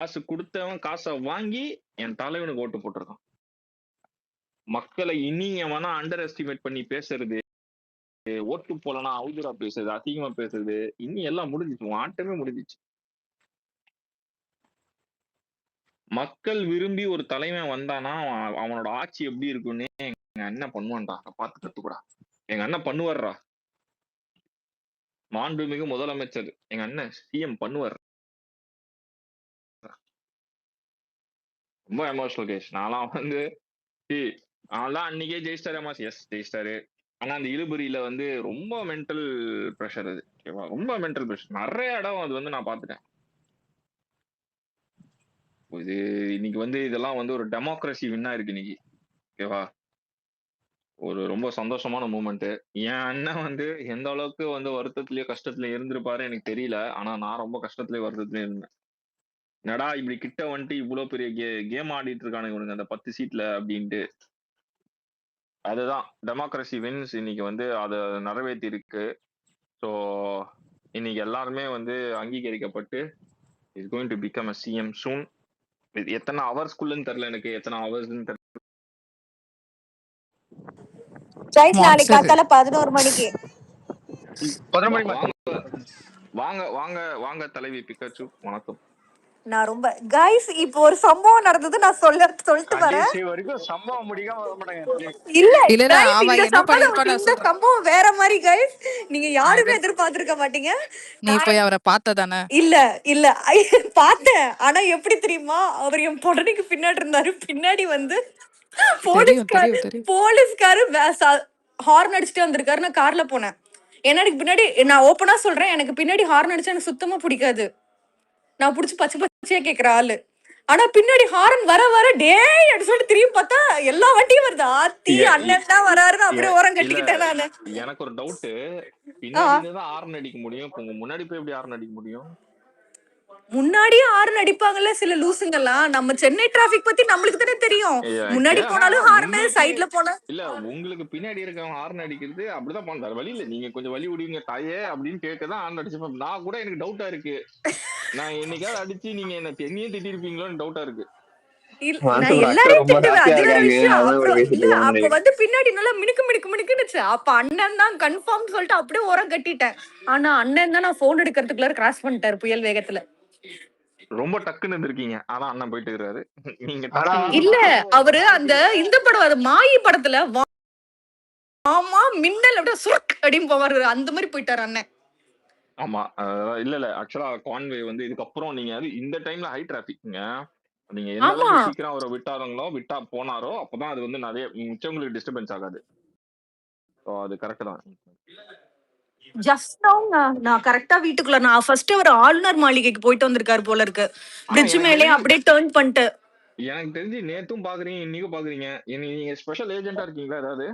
காசு குடுத்தவன் காசை வாங்கி என் தலைவனுக்கு ஓட்டு போட்டிருக்கான். மக்களை இனி எவனா அண்டர் எஸ்டிமேட் பண்ணி பேசுறது, ஓட்டு போலனா அவுதுரா பேசுறது, அசிங்கமா பேசுறது, இனி எல்லாம் முடிஞ்சிச்சு. உன் ஆட்டமே முடிஞ்சிச்சு. மக்கள் விரும்பி ஒரு தலைவன் வந்தானா அவனோட ஆட்சி எப்படி இருக்குன்னு எங்க அண்ணன் பண்ணுவான்டா. பார்த்து கத்துக்கூடா. எங்க அண்ணன் பண்ணுவார்ரா. மாண்புமிகு முதலமைச்சர் எங்க அண்ணன் சிஎம் பண்ணுவார். ரொம்ப எமோஷனல் கேஸ். நான்லாம் வந்து அதெல்லாம் அன்னைக்கே ஜெயிச்சிட்டாரு அம்மா. எஸ் ஜெயிச்சிட்டாரு. ஆனா அந்த இழுபறியில வந்து ரொம்ப மென்டல் ப்ரெஷர் அது. ஓகேவா? ரொம்ப மென்டல் ப்ரெஷர். நிறைய இடம் அது வந்து நான் பார்த்துட்டேன். இது இன்னைக்கு வந்து இதெல்லாம் வந்து ஒரு டெமோக்ரஸி வின்னா இருக்கு இன்னைக்கு. ஓகேவா? ஒரு ரொம்ப சந்தோஷமான மூமெண்ட். என் அண்ணன் வந்து எந்த அளவுக்கு வந்து வருத்தத்திலயோ கஷ்டத்துல இருந்திருப்பாரு எனக்கு தெரியல. ஆனா நான் ரொம்ப கஷ்டத்திலயும் வருத்தத்திலயும் இருந்தேன். என்னடா இப்படி கிட்ட வந்துட்டு இவ்வளவு பெரிய கேம் ஆடிட்டு இருக்கானுங்க இவனுங்க அந்த 10 சீட்ல அப்படின்ட்டு. அதுதான் டெமோக்ரஸி வின்ஸ் இன்னைக்கு வந்து அதை நிறைவேற்றி இருக்கு. ஸோ இன்னைக்கு எல்லாருமே வந்து அங்கீகரிக்கப்பட்டு is going to become a CM soon. எத்தனை ஹவர்ஸ்க்குள்ளன்னு தெரியல, எனக்கு எத்தனை ஹவர்ஸ்ன்னு தெரியல. நாளைக்கு காத்தால 11 மணிக்கு 11 மணி வாங்க வாங்க வாங்க தலைவி பிக்காச்சு, வணக்கம். நான் ரொம்ப கைஸ் இப்போ ஒரு சம்பவம் நடந்தது, நான் சொல்லிட்டு வரேன். கடைசி வரைக்கும் சம்பவம் முடிக்காம வர மாட்டாங்க. இல்ல இல்லடா, guys, அவ இந்த என்ன பண்ணிருப்பா சம்பவம் நான் இந்த சொல்றேன். சம்பவம் வேற மாதிரி கைஸ். நீங்க யாருமே எதிர்பார்த்திருக்க மாட்டீங்க. நீ போய் அவரை பார்த்ததானே? இல்ல இல்ல பார்த்தேன். ஆனா எப்படி தெரியுமா, அவர் என் பொடனைக்கு பின்னாடி இருந்தாரு. பின்னாடி வந்து போலீஸ்காரு ஹார்ன் அடிச்சுட்டு வந்திருக்காரு. நான் கார்ல போனேன். எனக்கு பின்னாடி, நான் ஓப்பனா சொல்றேன், எனக்கு பின்னாடி ஹார்ன் அடிச்சா எனக்கு சுத்தமா பிடிக்காது. நான் புடிச்சு பச்சை பச்சையா கேக்குற ஆளு. ஆனா பின்னாடி ஹாரன் வர வர டேய் அப்படி சொல்லிட்டு திரும்பி பார்த்தா எல்லா வண்டியும் வருது. ஆத்தி அண்ணன் தான் வராருன்னு அப்படியே ஓரம் கட்டிக்கிட்டேன் நானு. எனக்கு ஒரு டவுட், பின்னாடி தான் ஹார்ன் அடிக்க முடியும், முன்னாடி போய் எப்படி ஹார்ன் அடிக்க முடியும்? முன்னாடியே ஹார்ன் அடிப்பாங்கல்ல சில லூசுங்கெல்லாம். நம்ம சென்னை டிராபிக் பத்தி நம்மளுக்கு தானே தெரியும். முன்னாடி போனாலும் ஹார்ன், சைடுல போனா இல்ல. உங்களுக்கு பின்னாடி இருக்கவங்க ஹார்ன் அடிக்கிறது அப்படிதான் பண்றாரு. வழி இல்ல, நீங்க கொஞ்சம் வழி விடுவீங்க தாயே அப்படின்னு கேட்கதான் ஹார்ன் அடிச்சு. நான் கூட எனக்கு டவுட்டா இருக்கு, நான் என்னைக்காவது அடிச்சு நீங்க என்னையும் திட்டிருப்பீங்களோன்னு டவுட்டா இருக்கு. நான் எல்லாரையும் திட்டுவேன், அது வேற விஷயம். அப்புறம் இல்ல, அப்ப வந்து பின்னாடி நல்லா மினுக்கு மினுக்கு மினுக்குன்னுச்சு. அப்ப அண்ணன் தான் கன்ஃபார்ம் சொல்லிட்டு அப்படியே ஓரம் கட்டிட்டேன். ஆனா அண்ணன் தான் நான் போன் எடுக்கிறதுக்குள்ள கிராஸ் பண்ணிட்டாரு புயல் வேகத்துல. ரொம்ப டக்குன்னு இருந்திருக்கீங்க. ஆனா அண்ணன் போயிட்டு இருக்காரு. நீங்க இல்ல, அவரு அந்த இந்த படம், அது மாயி படத்துல ஆமா மின்னல் அப்படியே சுரக் அப்படின்னு போவாரு, அந்த மாதிரி போயிட்டாரு அண்ணன். ஆமா இல்ல ஆக்சுவலா கான்வே வந்து இதுக்கப்புறம் நீங்க இந்த டைம்ல ஹை டிராபிக்ங்க. நீங்க எந்த அளவுக்கு சீக்கிரம் அவரை விட்டாங்களோ போனாரோ அப்பதான் அது வந்து நிறைய மிச்சவங்களுக்கு டிஸ்டர்பன்ஸ் ஆகாது. அது கரெக்ட் தான். ஜஸ்ட் நான் கரெக்டா வீட்டுக்குள்ள, நான் ஃபர்ஸ்ட் அவர் ஆளுநர் மாளிகைக்கு போயிட்டு வந்திருக்காரு போல இருக்கு. பிரிட்ஜ் மேலே அப்படியே டர்ன் பண்ணிட்டு. எனக்கு தெரிஞ்சு நேத்தும் பாக்குறீங்க, இன்னைக்கும் பாக்குறீங்க. நீங்க ஸ்பெஷல் ஏஜென்ட்டா இருக்கீங்களா ஏதாவது?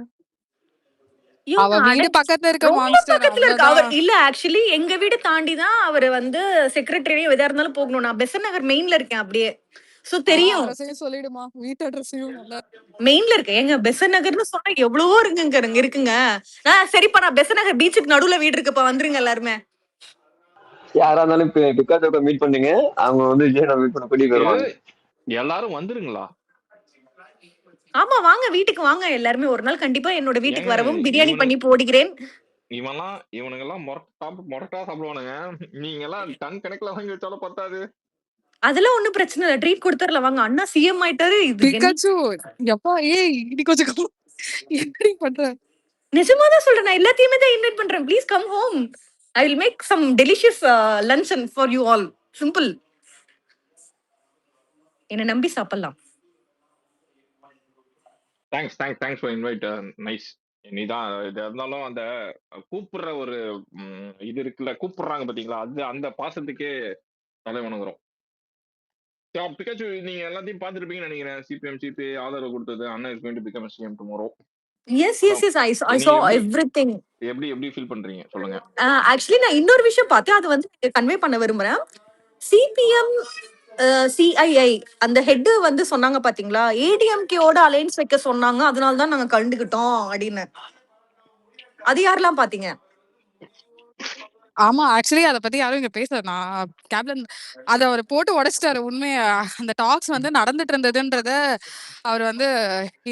அவ வீடு பக்கத்துல இருக்க பக்கத்துல இருக்கு அவர். இல்ல ஆக்சுவலி எங்க வீடு தாண்டி தான் அவர் வந்து செக்ரட்டரியும் எதா இருந்தாலும் போகணும். நான் பெசன்ட் நகர் மெயின்ல இருக்கேன் அப்படியே. சோ தெரியும். சொல்லிடுமா வீட்டு அட்ரஸையும்? மெயின்ல இருக்கு. எங்க பெசன்ட் நகர்னு சொன்னா எவ்வளவோ இருக்குங்க. சரிப்பா, நான் பெசன்ட் நகர் பீச்சுக்கு நடுவுல வீடு இருக்குப்பா, வந்துருங்க எல்லாருமே. யாரா இருந்தாலும் பிக்காசோட மீட் பண்ணுங்க, அவங்க வந்து மீட் பண்ண கூட்டி வருவாங்க. எல்லாரும் வந்துருங்களா? ஆமா வாங்க, வீட்டுக்கு வாங்க எல்லாருமே. ஒரு நாள் கண்டிப்பா என்னோட வீட்டுக்கு வரவும் பிரியாணி பண்ணி போடுகிறேன். இவனுங்க எல்லாம் மொரட்டா சாப்பிடுவானுங்க. நீங்க எல்லாம் டன் கணக்குல வாங்கி வச்சாலும் பத்தாது. அதெல்லாம் ஒண்ணும் பிரச்சனை இல்ல, ட்ரீட் கொடுத்துறலாம் வாங்க. அண்ணா சிஎம் ஆயிட்டாரு. நிஜமாதான் சொல்றேன், நான் எல்லாத்தையுமே தான் இன்வைட் பண்றேன். Please come home. I will make some delicious luncheon for you all. Simple. என்ன நம்பி சாப்பிடலாம். Thanks for invite. நைஸ். நீதான் இது இருந்தாலும் அந்த கூப்பிடுற ஒரு இது இருக்குல்ல, கூப்பிடுறாங்க பாத்தீங்களா, அது அந்த பாசத்துக்கே தலை வணங்குறோம். பிகாச்சு நீங்க எல்லாத்தையும் பாத்துருப்பீங்கன்னு நினைக்கிறேன். சிபிஎம் சிபி ஆதரவு கொடுத்தது. Anna is going to become CM tomorrow. Yes, I saw everything. எப்படி ஃபீல் பண்றீங்க சொல்லுங்க. ஆக்சுவலி நான் இன்னொரு விஷயம் பார்த்தேன், அது வந்து கன்வே பண்ண விரும்புறேன். சிபிஎம் சிஐஐ அந்த ஹெட் வந்து சொன்னாங்க பாத்தீங்களா, ஏடிஎம்கேவோட அலையன்ஸ் வைக்க சொன்னாங்க, அதனால தான் நாங்க கண்டுகிட்டோம் அப்படின்னு. அது யாரெல்லாம் பாத்தீங்க? ஆமா. ஆக்சுவலி அத பத்தி யாரும் இங்க பேசல. நான் கேப்ல அத அவரு போட்டு உடைச்சுட்டாரு. உண்மைய அந்த டாக்ஸ் வந்து நடந்துட்டு இருந்ததுன்றத அவர் வந்து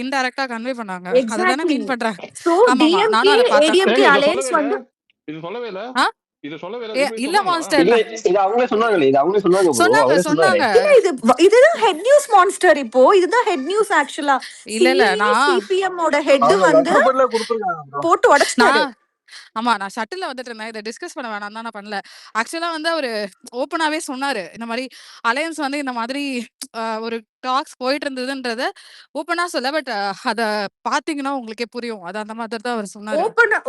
இன்டைரக்ட்டா கன்வே பண்ணாங்க. அததானே எக்ஸாக்ட்லி. மீன் பண்றாங்க. சோ ஆமாமா. டிஎம்கே நானும் அத பார்த்தேன். ஏடிஎம்கே இத அலையன்ஸ் சொல்லவே இல்ல. வந்து இது சொல்லவே இல்ல. ஆ? இத சொல்லவே இல்ல. இது போய் இல்ல சொன்னாங்களா? மான்ஸ்டர். இல்ல இது அவங்களே சொன்னாங்களே, இது அவங்களே சொன்னாங்க ப்ரோ, சொன்னாங்க, அவரே சொன்னாரு. சொன்னாங்க. இல்ல இதுதான் ஹெட் நியூஸ் மான்ஸ்டர். இப்போ இதுதான் ஹெட் நியூஸ் ஆக்சுவலா. இல்ல. நான் சிபிஎம் ஓட ஹெட் அவங்க வந்து லெட்டர் பேர்ல கொடுத்துருக்காங்க ப்ரோ. போட்டு உடைச்சிட்டாரு. நான் ஆமா. நான் ஷட்டில்ல வந்துட்டு இருந்தேன். இத டிஸ்கஸ் பண்ண வேணாம்னு தான் நான் பண்ணல. ஆக்சுவலா வந்து அவரு ஓப்பனாவே சொன்னாரு. இந்த மாரி அலையன்ஸ் வந்து இந்த மாதிரி ஒரு டாக்ஸ் போயிட்டு இருந்ததுன்றத ஓப்பனா சொல்ல. பட் அத பார்த்தீங்கன்னா உங்களுக்கே புரியும். அது அந்த மாதிரி தான் அவரு சொன்னாரு.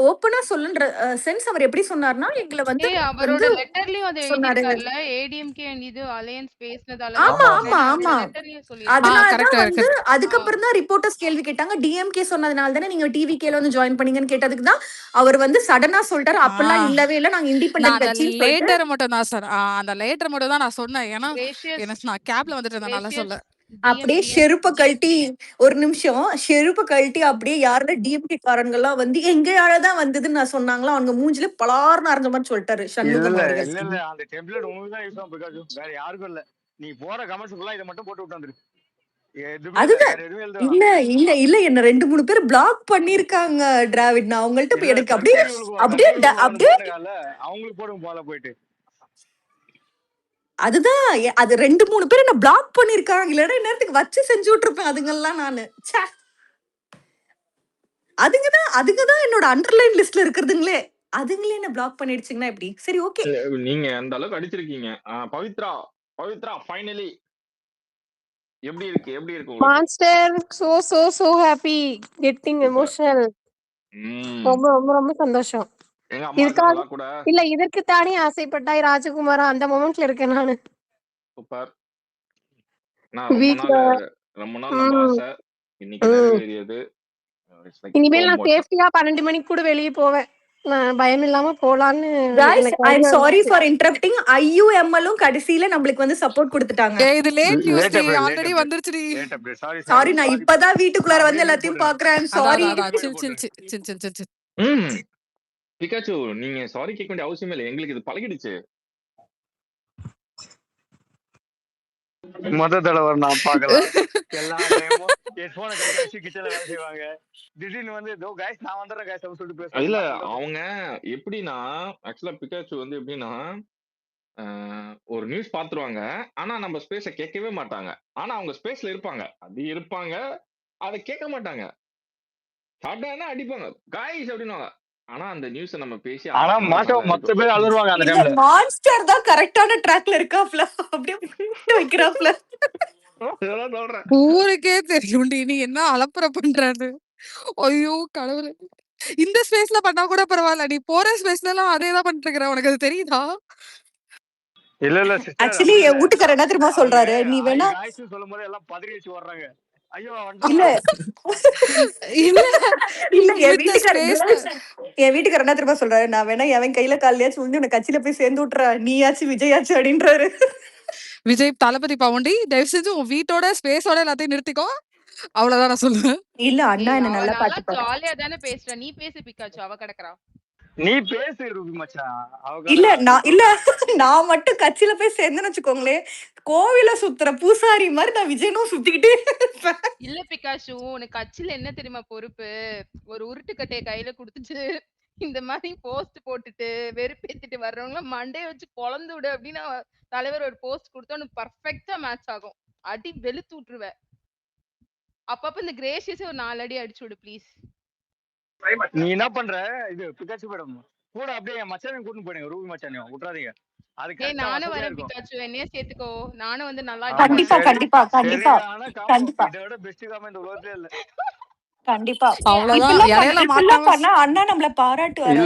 ஓப்பனா சொல்லுன்ற சென்ஸ் அவர் எப்படி சொன்னார்னா எங்களை வந்து அவரோட லெட்டர்லயும் அது சொன்னாரு. எழுதிருக்காருல்ல, ஏடிஎம்கே அண்ட் இது அலையன்ஸ் பேசினதால ஆமா தான் ஆமா ஆமா. லெட்டர்லயும் சொல்லிருக்காரு. அதனாலதான் கரெக்ட் வந்து கரெக்ட். அதுக்கப்புறம் தான் ரிப்போர்ட்டர்ஸ் கேள்வி கேட்டாங்க. டிஎம்கே சொன்னதுனால தானே நீங்க டிவிகேல வந்து ஜாயின் பண்ணீங்கன்னு கேட்டதுக்கு தான் அவர் வந்து சடனா சொல்லிட்டாரு, அப்பெல்லாம் இல்லவே இல்ல, நாங்க நான் இண்டிபெண்டன்ட் அந்த கட்சின்னு சொல்லிட்டு. லேட்டர் மட்டும் தான் சார். அந்த லேட்டர் மட்டும் தான் நான் சொன்னேன். ஏன்னா கிரேஷியஸ் நான் கேப்ல வந்துட்டு இருந்தனால சொல்ல. அப்படியே செருப்ப கழட்டி ஒரு நிமிஷம் செருப்ப கழட்டி அப்படியே யாருல டிஎம்கே காரங்கெல்லாம் வந்து எங்கயாலதான் வந்ததுன்னு நான் சொன்னாங்களா, அவங்க மூஞ்சில பலார்னு அரைஞ்ச மாதிரி சொல்லிட்டாரு இல்ல சண்முகம் இல்ல அவர்கள். இல்ல இல்ல அந்த டெம்ப்ளேட் உங்களுக்கு தான் யூஸ் ஆகும் பிகாஸ் வேற யாருக்கும் இல்ல. நீ போற கமெண்ட்ஸ் ஃபுல்லா இதை மட்டும் போட்டு விட்டு வந்துரு. எதுவுமே இல்ல, அதுதான். வேற எதுவுமே எழுத இல்ல இல்ல இல்ல என்ன 2-3 பேர் பிளாக் பண்ணிருக்காங்க டிராவிட். நான் அவங்கள்ட்ட போய் எனக்கு அப்படியே அப்படியே அப்படியே அவங்களுக்கு போடுங்க போல போயிட்டு. அதுதான் அது 2-3 பேர் என்ன பிளாக் பண்ணிருக்காங்க. இல்லன்னா நேரத்துக்கு வச்சு செஞ்சு விட்டுருப்பேன் அதுங்கெல்லாம் நானு. ச்சே. அதுங்கதான் என்னோட அண்டர்லைன் லிஸ்ட்ல இருக்கிறதுங்களே. அதுங்களே என்ன பிளாக் பண்ணிடுச்சுங்கன்னா எப்படி? சரி ஓகே. நீங்க அந்த அளவுக்கு அடிச்சிருக்கீங்க. பவித்ரா ஃபைனலி எப்படி இருக்கு உங்களுக்கு? Monster so happy getting emotional. ரொம்ப ரொம்ப ரொம்ப சந்தோஷம். எங்க அம்மா இருக்காங்களா கூட? இல்ல இதற்கு தானே ஆசைப்பட்டாய் ராஜகுமாரா, அந்த மொமெண்ட்ல இருக்கேன் நானு. சூப்பர். நான் ரொம்ப நாள் நம்ம ஆசை இன்னைக்கு நிறைவேறியது. இனிமேல் நான் சேஃப்டியா 12 மணிக்கு கூட வெளியே போவேன். நான் பயம் இல்லாம போலான்னு. Guys, I'm sorry for interrupting. IUML-ம் கடைசியில நம்மளுக்கு வந்து சப்போர்ட் கொடுத்துட்டாங்க. இது லேட் நியூஸ் டி, ஆல்ரெடி வந்துருச்சுடி. சாரி, நான் இப்பதான் வீட்டுக்குள்ளார வந்து எல்லாத்தையும் பாக்குறேன். சாரி. சில். பிகாச்சு நீங்க சாரி கேட்க வேண்டிய அவசியமே இல்லை, எங்களுக்கு இது பழகிடுச்சு. தடவை நான் பாக்கலாம் எல்லா டைமும் என் போனை கழிச்சு கிச்சன்ல வேலை செய்வாங்க. திடீர்னு வந்து இதோ கைஸ் நான் வந்துடுறேன் கைஸ் அப்படின்னு சொல்லிட்டு பேசுவாங்க. இல்ல அவங்க எப்படின்னா ஆக்சுவலா பிகாச்சு வந்து எப்படின்னா ஒரு நியூஸ் பாத்துருவாங்க, ஆனா நம்ம ஸ்பேஸ கேட்கவே மாட்டாங்க. ஆனா அவங்க ஸ்பேஸ்ல இருப்பாங்க, அது இருப்பாங்க, அதை கேட்க மாட்டாங்க. சடனா அடிப்பாங்க கைஸ் அப்படின்னுவாங்க. ஆனா அந்த நியூஸ் நம்ம பேசி ஆனா மாட்டோம், மொத்த பேர் அழுவாங்க அந்த இந்த டைம்ல. மான்ஸ்டர் தான் கரெக்டான ட்ராக்ல இருக்காப்ல, அப்படியே வைக்கிறாப்ல. சொல்றேன் ஊருக்கே தெரியும்டி நீ என்ன அலப்பற பண்றாரு. ஐயோ கடவுளே. இந்த ஸ்பேஸ்ல பண்ணா கூட பரவாயில்ல, நீ போற ஸ்பேஸ்ல எல்லாம் அதேதான் பண்ணிட்டு இருக்கிற. உனக்கு அது தெரியுதா? இல்ல ஆக்சுவலி என் வீட்டுக்காரர் என்ன தெரியுமா சொல்றாரு, நீ வேணா சொல்லும் போது எல்லாம் பதறி வச்சு வர்றாங்க. ஐயோ இல்ல இல்ல இல்ல என் with the space. வீட்டுக்காரர் என்ன தெரியுமா சொல்றாரு, நான் வேணா எவன் கையில காலையாச்சும் வந்து உன்னை கட்சியில போய் சேர்ந்து விட்டுறா, நீயாச்சும் விஜயாச்சும் அப்படின்றாரு. விஜய் தளபதி பவுண்டி, தயவு செஞ்சு உன் வீட்டோட ஸ்பேஸோட எல்லாத்தையும் நிறுத்திக்கோ. அவ்வளவுதான் நான் சொல்லுவேன். இல்ல அண்ணா என்ன நல்லா நல்லா பாத்துப்பாரு. ஜாலியா தானே பேசுற. நீ பேசு பிக்காச்சு, அவ கிடக்குறா. நீ பேசு ரூபி மச்சான். இல்ல நான் மட்டும் கட்சியில போய் சேர்ந்துன்னு வச்சுக்கோங்களேன், கோவில சுத்துற பூசாரி மாதிரி நான் விஜயனும் சுத்திக்கிட்டே இருப்பேன். இல்ல பிக்காச்சு, உனக்கு கட்சியில என்ன தெரியுமா பொறுப்பு? ஒரு உருட்டுக்கட்டைய கையில குடுத்துட்டு இந்த மாதிரி போஸ்ட் போட்டுட்டு வெறுப்பேத்திட்டு வர்றவங்கள மண்டைய வச்சு பொழந்து விடு அப்படின்னு தலைவர் ஒரு போஸ்ட் கொடுத்தா உனக்கு பர்ஃபெக்டா மேட்ச் ஆகும். அடி வெளுத்து விட்டுருவ. அப்பப்ப இந்த கிரேஷியஸ் ஒரு 4 அடி அடிச்சு விடு ப்ளீஸ். நீ என்ன பண்ற? இது பிகாச்சு மேடம் கூட அப்படியே என் மச்சானையும் கூட்டிட்டு போயிடுங்க, ரூபி மச்சானையும் விட்டுறாதீங்க. அதுக்கு நானும் வரேன் பிக்காச்சு, என்னைய சேர்த்துக்கோ. நானும் வந்து நல்லா கண்டிப்பா இதோட பெஸ்ட் காமெண்ட் இந்த உலகத்துல இல்ல. கண்டிப்பா அவ்வளவுதான். இடையில மாட்டாம பண்ணா அண்ணா நம்மள பாராட்டுவாரு.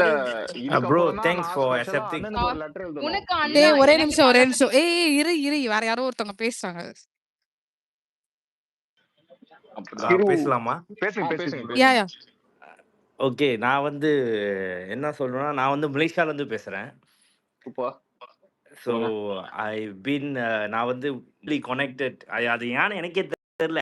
இல்ல bro, thanks for accepting. உனக்கு டேய் அண்ணா ஒரே எனக்கு நிமிஷம். ஏய் இரு வேற யாரோ ஒருத்தவங்க பேசுறாங்க. பேசலாமா? பேசுங்க. யா ஓகே, நான் வந்து என்ன சொல்றேன்னா, நான் வந்து மலேசியால இருந்து பேசுறேன். ஸோ ஐ பீன் நான் வந்து கனெக்டட். அது ஏன்னு எனக்கே தெரியல.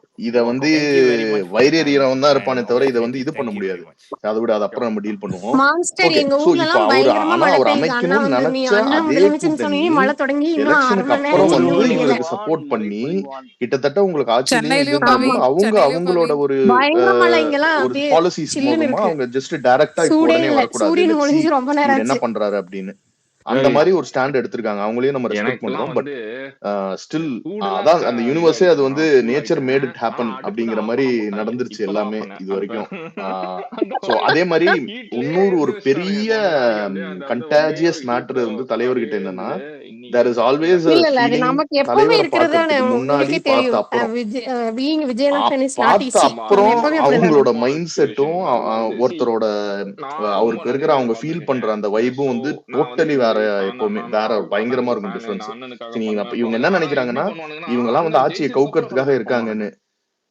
இத வந்து thank you very much for the time வைரேறியவன் தான் இருப்பானே அண்ட் தவிர இதை வந்து டெஃபினெட்லி இது பண்ண தேங்க் யூ முடியாது. Very much. அதை விட அது அப்புறம் நம்ம டீல் பண்ணுவோம். மான்ஸ்டர் ஓகே, எங்க சோ ஊர்ல இப்ப எல்லாம் அவரு பயங்கரமா ஆனா மழை அவர் பெய்யுது. அண்ணா அமைக்கணும்னு வந்து நீ நினைச்ச அண்ணா அதே முதலமைச்சர்னு கூட்டணி சொன்னீங்க, மழை தொடங்கி இன்னும் 1/2 எலெக்ஷனுக்கு மணி அப்புறம் நேரம் வந்து இன்னும் பெய்யல. இவருக்கு சப்போர்ட் பண்ணி கிட்டத்தட்ட உங்களுக்கு ஆட்சியிலையும் இது சென்னையிலயும் ஆமா, பவி, இருக்கும்போது அவங்க சென்னையிலயும் பவி. அவங்களோட ஒரு பயங்கர மழை இங்கெல்லாம் ஒரு அப்படியே பாலிசிஸ் சில்லுன்னு மூலமா இருக்கு. அவங்க ஜஸ்ட் டைரக்டா இப்போ சூடே உடனே இல்ல, வரக்கூடாது, சூரியன் லெட்ஸ் சி ஒளிஞ்சு ரொம்ப நேரம் இவர் என்ன ஆச்சு. பண்றாரு அப்படின்னு அந்த ரவி, மாதிரி ஒரு ஸ்டாண்ட் எடுத்திருக்காங்க. அவங்களையும் நம்ம ரெஸ்பெக்ட் எனக்கெல்லாம் பண்றோம். பட் வந்து ஸ்டில் சூடுலாம் அதான் அந்த இது யூனிவர்ஸே அது ஆயிடுச்சு, வந்து நான் கூல் நேச்சர் மேட் ஆயிட்டேன். இட் ஆனா ஹேப்பன் அடுப்பு அப்படிங்கிற தான் மாதிரி ஆஃப் பண்ண போட்டாங்க, நடந்துருச்சு இப்பதான் எல்லாமே ஆஃப் பண்ணேன். இது அந்த வரைக்கும். அந்த ஸோ அதே மாதிரி ஹீட்லயே இன்னொரு ஒரு எரிஞ்சு வச்சிட்டானுங்க பெரிய கொண்டாடி. அப்படியே அந்த வந்து ஒரே கண்டாஜியஸ் ஒரு மேட்டர் ஹீட்ல வந்து அப்படியே தலைவர்கிட்ட என்னன்னா, இன்னைக்கு தேர் இஸ் ஆல்வேஸ் அ இல்ல இல்ல, அது ஃபீலிங் நமக்கு எப்பவுமே தலைவரை இருக்கிறது பார்க்கறதுக்கு முன்னாடி உங்களுக்கே பார்த்த தெரியும். அப்புறம் பீயிங் விஜயலட்சுமி இஸ் நாட் பார்த்த ஈஸி. ஆமா, அப்புறம் நம்ம எப்பவுமே அப்படிதான். அவங்களோட ரொம்ப மைண்ட் செட்டும் சுச்சுவேஷன் அதெல்லாம் வந்து ஒருத்தரோட நான் ரொம்ப அவருக்கு நிறைய இருக்கிற பேர் அவங்க ஃபீல் பார்த்துருக்கேங்க. பண்ற அந்த வைபும் ஸோ வந்து நான் வந்து டோட்டலி வேற. நான் எப்பவுமே நான் வேற நான் அவருக்கு பயங்கரமா அண்ணனுக்கு இருக்கும் ஃபேனு, டிஃபரன்ஸ். நான் அண்ணனுக்காக நீங்க பண்ணுவேன். இவங்க பட் என்ன ஆனா எப்படி நினைக்கிறாங்கன்னா பண்ணுவானுங்கன்னா, இவங்க எல்லாம் வந்து அண்ணன் ஆட்சியை ஜெயிச்சதுக்கு அப்புறம் கவுக்கறதுக்காக சப்போர்ட் பண்ண இருக்காங்கன்னு. மாட்டானுங்க.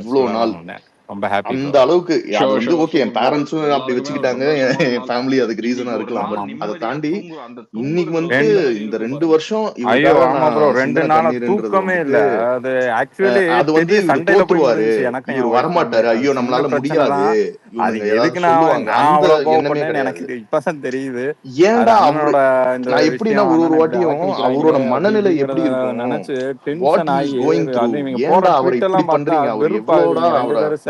இவ்வளவு நாள் ரொம்ப ஹாப்பி அந்த ப்ரோ. அளவுக்கு அது ஷோர் வந்து ஷோர் ஓகே என் ஷோர் ப்ரோ. பேரண்ட்ஸும் அப்படி எல்லாருக்குமே அது வச்சுக்கிட்டாங்க, சந்தோஷமான என் நாள். ஃபேமிலி அதுக்கு ரீசனா இன்னைக்கு ஒரு இருக்கலாம். நாள் பட் அதை நிம்மதியா தாண்டி தூங்கு அந்த இன்னைக்கு தூங்குறதுக்கு வந்து ரெண்டு நிம்மதி இந்த இருக்கு 2 பாருங்க. வருஷம் ஐயோ இவருக்காக ஆமா ப்ரோ, நான் 2 சிந்தின நாளா கண்ணீர்ன்றது தூக்கமே இல்ல. வந்துட்டு அது ஆக்சுவலி அது வந்து பெரிய இவர் சண்டையில போய் தோத்துருவாரு, முடிஞ்சுச்சு எனக்கும் இவர் என் ஒய்ஃப்க்கும். வரமாட்டாரு, அது ஐயோ சின்ன நம்மளால பிரச்சனை முடியாது, தான். அது இவனுங்க எதுக்கு ஏதாவது சொல்லுவாங்க, நான் அந்த அவ்வளவு எண்ணமே கோவப்பட்டேன்னு கிடையாது. எனக்கு இப்பதான் தெரியுது. அது ஏன்டா அவரு அண்ணனோட இந்த நான் எப்படின்னா விஷயம், ஒரு அண்ணனை இப்படி வாட்டியும் அடக்கி அவரோட வைக்கிறாங்களே அப்படி மனநிலை இப்படிங்கிறத எப்படி இருக்கும், நினைச்சு வாட் டென்ஷன் ஹி ஆகி இஸ் கோயிங் த்ரூ, அது நீங்க போற ஏன்டா அவரை ட்வீட் இப்படி எல்லாம் பார்த்தா பண்றீங்க, அவர் வெறுப்பாகுது. எவ்வளோடா நீங்க 2 அவரை பேரும்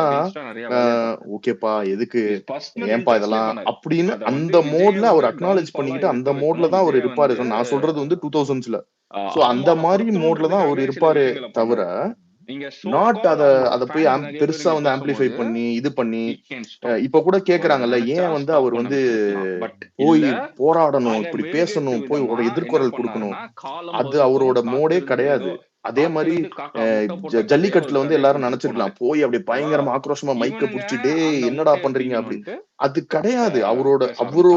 என்னன்னா அகைன்ஸ்டா நிறைய விளையாடுறாரு. ஓகேப்பா எதுக்கு இஸ் பர்சனல் ஏன்பா இன்ட்ரெஸ்ட்லயே இதெல்லாம் பண்ணாரு. அப்படின்னு அத அந்த வந்து விஜய் மோட்ல அவர் வந்து அக்னாலேஜ் டவுன்ஃபாலா பண்ணிக்கிட்டு அந்த எடுத்து மோட்ல வைக்கணும். தான் அவர் விஜய் இருப்பாரு. வந்து நான் சொல்றது வந்து 2000s ஸோ அந்த அவமானப்படுத்தணுன்றதுக்காகவே மாதிரி மோட்ல தான் அவர் சில இருப்பாரு விஷயங்களை தவிர பண்றாரு. நீங்க சோ நாட் கால் அத அவரோட அத போய் ஃபேன்ஸ் நிறைய பேர் பெருசா இங்க வந்து ஆம்பிளிஃபை பேசும்போது பண்ணி இது பண்ணி he can stop. இப்ப கூட அவர் கேக்குறாங்கல்ல நினைச்சா ஏன் வந்து ஸ்டாப் அவர் பண்ண வந்து விட்டுருக்கலாம். பட் போய் இல்ல போராடணும், அத இப்படி மெருகேற்று பேசணும், போய் விதமா ஒரு என்ன எதிர்குரல் கொடுக்கணும், பண்ணாருன்னா, காலம் அது வகுக்கும் அவரோட மோடே காத்திருந்து ஏதோ கிடையாது. அதே மாதிரி ஜல்லிக்கட்டுல வந்து எல்லாரும் நினைச்சிருக்கலாம் போய் அப்படியே பயங்கரமா ஆக்ரோஷமா மைக்க புடிச்சுட்டே என்னடா பண்றீங்க அப்படி. அது கிடையாது. அவரோட தாட் ப்ரோ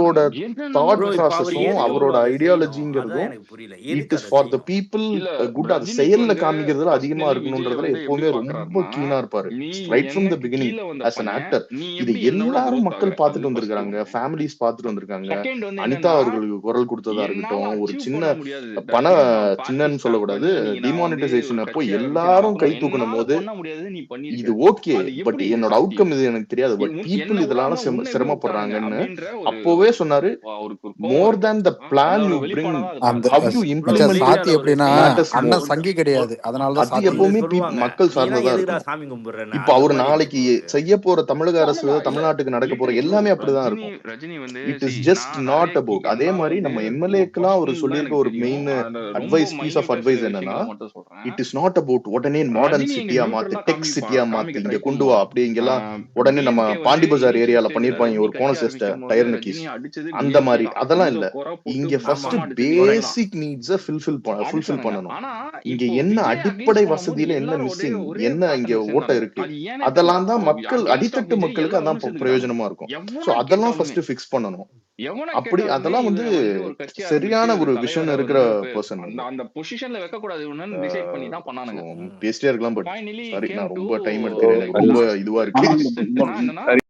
இப்ப அவர் ப்ராசஸும் எதுக்கு அவரோட ப்ரோ அதை செய்யணும்? ஐடியாலஜிங்கிறதும் அதான் எனக்கு புரியல. இட் எதுக்கு இஸ் அதை ஃபார் த செய்யணும்? பீப்புள் இல்ல குட். அது ரஜினிக்கு செயல்ல வந்து காமிக்கிறதுல ஃபர்ஸ்ட் அதிகமா விஜய் இருக்கணும்ன்றதுல வந்து எப்படி எப்பவுமே ரொம்ப பாக்குறாருன்னா, கீனா இருப்பாரு. நீ ரைட் ஃப்ரம் த எனக்கு பிகினிங் கீழ வந்த ஆஸ் அன் பையன், ஆக்டர் நீ இது எப்படி என்னோட எல்லாரும் growth மக்கள் ஆகுற? பார்த்துட்டு அது ஃபர்ஸ்ட் வந்திருக்காங்க, ஒண்ணு. ஃபேமிலிஸ் பார்த்துட்டு வந்திருக்காங்க. செகண்ட் வந்து அனிதா என்னன்னா, அவர்களுக்கு குரல் கொடுத்ததா என்னால இருக்கட்டும், ஒரு அச்சீவ் சின்ன பண்ண முடியாது. பண தயவுசெய்து நான் பார்ட்டி சின்னன்னு ஸ்டாப் சொல்லக்கூடாது, பண்ணு. நீங்க நான் வந்து டிமானிட்டைசேஷன் ஒரு அப்போ கட்சி ஆரம்பிக்கிறேன். எல்லாரும் கை அப்புறம் தூக்கணும் என்னால போது பண்ண முடியாது நீ இது பண்ணிருக்க. ஓகே. அது பட் எப்படி என்னோட சாத்தியம்? அவுட்கம் இது எனக்கு தெரியாது. பட் என்ன பீப்புள் விடாம இதனால உன்னை எப்படி விட்டானுங்க சிரமப்படுறாங்கன்னு அப்படின்ற ஒரு அப்போவே சொன்னாரு. அவருக்கு ஒரு கோவம் மோர் இருக்கு. தேன் த பிளான் அதோட யூ பிரிங், வெளிப்பாடா தான் அது அந்த ஹவ் பாக்குறாரு. யூ ப்ரோ மச்சான் இம்ப்ளிமெண்ட் சாத்தி மலேசியால ஒரு எப்படின்னா ஸ்டேட்ல மேட்டர்ஸ் அண்ணன் மோர். சங்கி கிடையாது, அதனால தான் அது சாத்தி. எப்பவுமே சொல்லுவாங்க மக்கள் நீ எல்லாம் சார்ந்ததா எதுக்குடா இருக்கணும். சாமி கும்பிடுறேன்னு இப்ப அந்த அவரு மாதிரி நாளைக்கு இருக்கும் உங்களுக்கு. செய்ய போற தமிழக அரசு, இல்ல தமிழ்நாட்டுக்கு நடக்க போற ப்ரோ எல்லாமே அப்படிதான் ரஜினி இருக்கும். ரஜினி வந்து இட் இஸ் see ஜஸ்ட் நான் நாட் நிறைய அபவுட். அதே என்னால மாதிரி வந்து நம்ம ஒரு எம்எல்ஏக்கெல்லாம் அவர் பர்சனல் தான் சொல்லியிருக்க எனக்கு ஒரு தெரியும். மெயின் அதுல ரொம்ப advice, piece of minutest advice என்னன்னா, விஷயங்களை மட்டும் சொல்றேன். இட் இஸ் நாட் அபவுட் உடனே மாடர்ன் ரஜினி இங்க சிட்டியா மாத்து, நியூட்ரலா டெக் சிட்டியா மாத்து, காமிக்க இங்க ட்ரை கொண்டு வா பண்ணுவான். அப்படி இங்கெல்லாம் உடனே நம்ம டிஎம்கே வந்து பாண்டி பஜார் இனிஷியல் ஏரியால ஸ்டேஜ்ல பண்ணிருப்பாங்க ரஜினி ஒரு கட்சி கோனசிஸ்ட ஆரம்பிக்கும் போது டயர் நக்கீஸ் ரஜினி அடிச்சது அந்த டிஎம்கே மாதிரி தான். அதெல்லாம் அந்த இல்ல. குறை போட்டு இங்க ஆமா ஃபர்ஸ்ட் பயங்கரமா அடிச்சது இவனுங்க தான். பேசிக் நீட்ஸ ஃபுல்ஃபில் அடிச்சானுங்க. பண்ணணும். ஆனா இங்க இப்போ என்ன விஜய் அடிப்படை அகேன்ஸ்ட் பண்ணும்போது வசதியில என்ன எல்லாரும் ஒரே மிஸ்ஸிங், ஒரே என்ன இங்க பேட்டர்ல ஓட்டை சேர்ந்தானுங்க. இருக்கு, அது ஏனே தெரியல. அதெல்லாம் தான் மக்கள் அகேன்ஸ்ட் ஆஃப் அடித்தட்டு விஜய் மக்களுக்கு எல்லாரும் அதான் ஒண்ணு சேர்ந்துக்கிறாங்க. பிரயோஜனமா இருக்கும். ஸோ எவனை அதெல்லாம் கேட்டாலுமே ஃபர்ஸ்ட் ஃபிக்ஸ் பண்ணணும். எவனை அப்படி கேட்டாலுமே அதெல்லாம் வந்து இவனை வந்து ஒரு கட்சி சரியான ஆரம்பிச்சு ஒரு தலைவரை விஷன் வந்து இருக்கிற பர்சன் அந்த வந்து. அந்த பொசிஷன்ல வைக்க கூடாது இவனு டிசைட் பண்ணி தான் பண்ணானுங்க. ம். பேசிட்டே இருக்கலாம். பட் ஃபைனலி சாரி கேம் நான் டு ரொம்ப டைம் எடுத்துக்கிறேன், எனக்கு தி ரொம்ப லாஸ்ட் இதுவா இருக்கு. லாஸ்ட் என்னன்னா